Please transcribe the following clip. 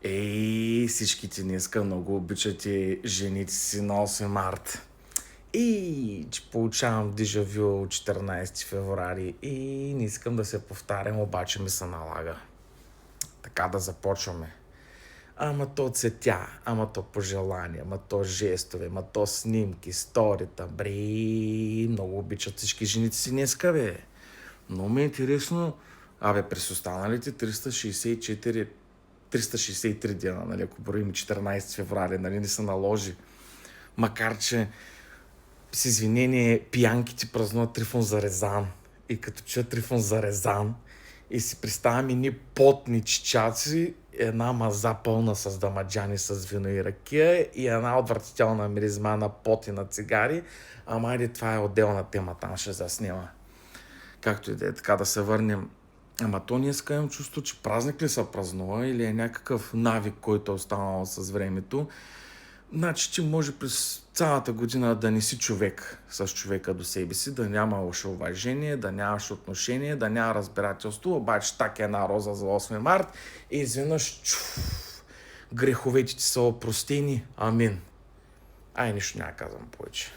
Ей, всичките днеска много обичате жените си на 8 март. И че получавам дежавю от 14 февруари и не искам да се повтарям, обаче ми се налага. Така да започваме. Ама то цветя, ама то пожелания, ама то жестове, ама то снимки, сторита, бри, много обичат всички жените си днеска, бе. Много ми е интересно, през останалите 363 дена, нали, ако броим 14 февруари, нали, не се наложи. Макар, че с извинение пиянките празнуват Трифон Зарезан. И като чуя Трифон Зарезан и си представям едни потни чичаци, една маза пълна с дамаджани с вино и ракия и една отвратителна миризма на пот и на цигари, ама айде това е отделна тема, там ще заснема. Както и да е, така да се върнем. Ама то ние имам чувство, че празник ли се празнува или е някакъв навик, който е останал с времето. Значи, че може през цялата година да не си човек с човека до себе си, да нямаш уважение, да нямаш отношение, да няма разбирателство, обаче така една роза за 8 март и изведнъж греховете ти са опростени. Амин. Ай, нищо няма казвам повече.